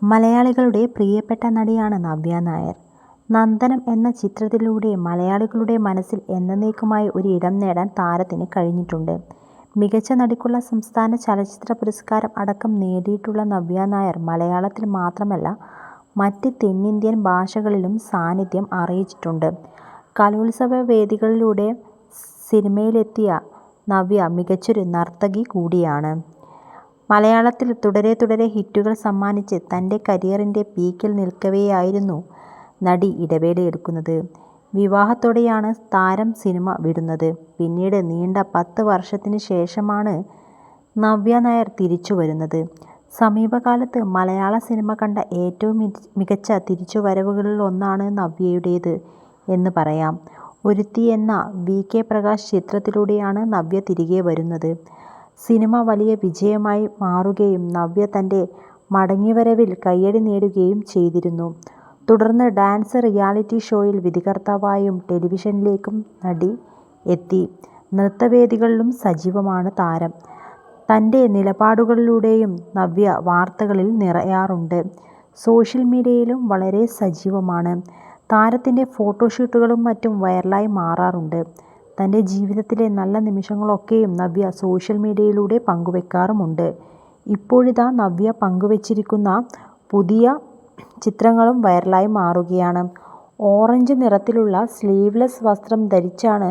മലയാളികളുടെ പ്രിയപ്പെട്ട നടിയാണ് നവ്യ നായർ. നന്ദനം എന്ന ചിത്രത്തിലൂടെ മലയാളികളുടെ മനസ്സിൽ എന്നേക്കുമായി ഒരു ഇടം നേടാൻ താരത്തിന് കഴിഞ്ഞിട്ടുണ്ട്. മികച്ച നടിക്കുള്ള സംസ്ഥാന ചലച്ചിത്ര പുരസ്കാരം അടക്കം നേടിയിട്ടുള്ള നവ്യ നായർ മലയാളത്തിൽ മാത്രമല്ല മറ്റ് തെന്നിന്ത്യൻ ഭാഷകളിലും സാന്നിധ്യം അറിയിച്ചിട്ടുണ്ട്. കലോത്സവ വേദികളിലൂടെ സിനിമയിലെത്തിയ നവ്യ മികച്ചൊരു നർത്തകി കൂടിയാണ്. മലയാളത്തിൽ തുടരെ ഹിറ്റുകൾ സമ്മാനിച്ച് തൻ്റെ കരിയറിൻ്റെ പീക്കിൽ നിൽക്കവെയായിരുന്നു നടി ഇടവേളയെടുക്കുന്നത്. വിവാഹത്തോടെയാണ് താരം സിനിമ വിടുന്നത്. പിന്നീട് നീണ്ട 10 വർഷത്തിന് ശേഷമാണ് നവ്യ നായർ തിരിച്ചുവരുന്നത്. സമീപകാലത്ത് മലയാള സിനിമ കണ്ട ഏറ്റവും മികച്ച തിരിച്ചുവരവുകളിലൊന്നാണ് നവ്യയുടേത് എന്ന് പറയാം. ഒരുത്തി എന്ന VK പ്രകാശ് ചിത്രത്തിലൂടെയാണ് നവ്യ തിരികെ വരുന്നത്. സിനിമ വലിയ വിജയമായി മാറുകയും നവ്യ തൻ്റെ മടങ്ങിവരവിൽ കയ്യടി നേടുകയും ചെയ്തിരുന്നു. തുടർന്ന് ഡാൻസ് റിയാലിറ്റി ഷോയിൽ വിധികർത്താവായും ടെലിവിഷനിലേക്കും നടി എത്തി. നൃത്തവേദികളിലും സജീവമാണ് താരം. തൻ്റെ നിലപാടുകളിലൂടെയും നവ്യ വാർത്തകളിൽ നിറയാറുണ്ട്. സോഷ്യൽ മീഡിയയിലും വളരെ സജീവമാണ്. താരത്തിൻ്റെ ഫോട്ടോഷൂട്ടുകളും മറ്റും വൈറലായി മാറാറുണ്ട്. തൻ്റെ ജീവിതത്തിലെ നല്ല നിമിഷങ്ങളൊക്കെയും നവ്യ സോഷ്യൽ മീഡിയയിലൂടെ പങ്കുവെക്കാറുമുണ്ട്. ഇപ്പോഴിതാ നവ്യ പങ്കുവെച്ചിരിക്കുന്ന പുതിയ ചിത്രങ്ങളും വൈറലായി മാറുകയാണ്. ഓറഞ്ച് നിറത്തിലുള്ള സ്ലീവ്ലെസ് വസ്ത്രം ധരിച്ചാണ്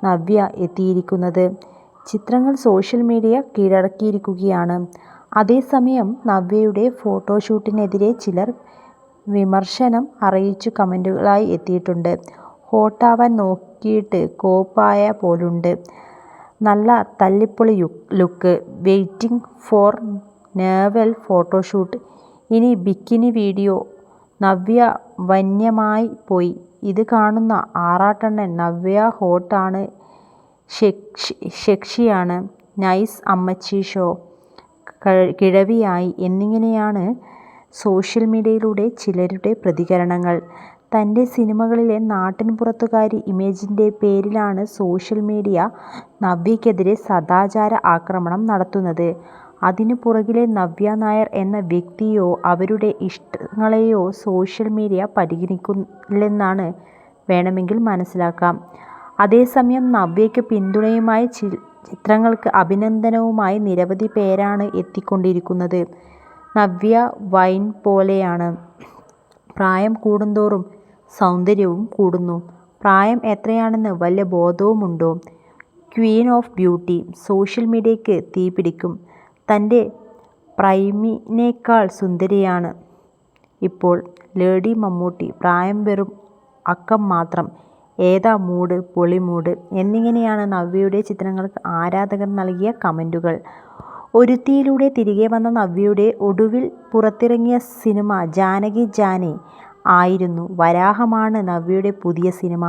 നവ്യ എത്തിയിരിക്കുന്നത്. ചിത്രങ്ങൾ സോഷ്യൽ മീഡിയ കീഴടക്കിയിരിക്കുകയാണ്. അതേസമയം നവ്യയുടെ ഫോട്ടോഷൂട്ടിനെതിരെ ചിലർ വിമർശനം അറിയിച്ചു കമന്റുകളായി എത്തിയിട്ടുണ്ട്. ഹോട്ടാവാൻ നോക്കിയിട്ട് കോപ്പായ പോലുണ്ട്. നല്ല തല്ലിപ്പൊളി look. Waiting for naval photoshoot. ഇനി ബിക്കിനി വീഡിയോ. നവ്യ വന്യമായി പോയി. ഇത് കാണുന്ന ആറാട്ടണ്ണൻ നവ്യ ഹോട്ട് ആണ്, സെക്സിയാണ്, നൈസ് അമ്മച്ചി ഷോ, കിഴവിയായി എന്നിങ്ങനെയാണ് സോഷ്യൽ മീഡിയയിലൂടെ ചിലരുടെ പ്രതികരണങ്ങൾ. തൻ്റെ സിനിമകളിലെ നാട്ടിൻപുറത്തുകാരി ഇമേജിൻ്റെ പേരിലാണ് സോഷ്യൽ മീഡിയ നവ്യയ്ക്കെതിരെ സദാചാര ആക്രമണം നടത്തുന്നത്. അതിനു പുറകിലെ നവ്യ നായർ എന്ന വ്യക്തിയെയോ അവരുടെ ഇഷ്ടങ്ങളെയോ സോഷ്യൽ മീഡിയ പരിഗണിക്കില്ലെന്നാണ് വേണമെങ്കിൽ മനസ്സിലാക്കാം. അതേസമയം നവ്യയ്ക്ക് പിന്തുണയുമായി ചിത്രങ്ങൾക്ക് അഭിനന്ദനവുമായി നിരവധി പേരാണ് എത്തിക്കൊണ്ടിരിക്കുന്നത്. നവ്യ വൈൻ പോലെയാണ്. പ്രായം കൂടുന്തോറും സൗന്ദര്യവും കൂടുന്നു. പ്രായം എത്രയാണെന്ന് വല്ല ബോധവുമുണ്ടോ? Queen of beauty. സോഷ്യൽ മീഡിയയ്ക്ക് തീപിടിക്കും. തൻ്റെ പ്രൈമിനേക്കാൾ സുന്ദരിയാണ് ഇപ്പോൾ ലേഡി മമ്മൂട്ടി. പ്രായം വെറും അക്കം മാത്രം. ഏതാ മൂഡ്, പൊളി മൂഡ് എന്നിങ്ങനെയാണ് നവ്യയുടെ ചിത്രങ്ങൾക്ക് ആരാധകർ നൽകിയ കമന്റുകൾ. ഒരുത്തിയിലൂടെ തിരികെ വന്ന നവ്യയുടെ ഒടുവിൽ പുറത്തിറങ്ങിയ സിനിമ ജാനകി ജാനെ ആയിരുന്നു. വരാഹമാണ് നവ്യയുടെ പുതിയ സിനിമ.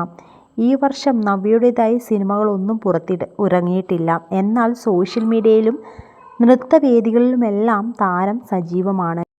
ഈ വർഷം നവ്യയുടേതായി സിനിമകളൊന്നും ഇറങ്ങിയിട്ടില്ല. എന്നാൽ സോഷ്യൽ മീഡിയയിലും നൃത്തവേദികളിലുമെല്ലാം താരം സജീവമാണ്.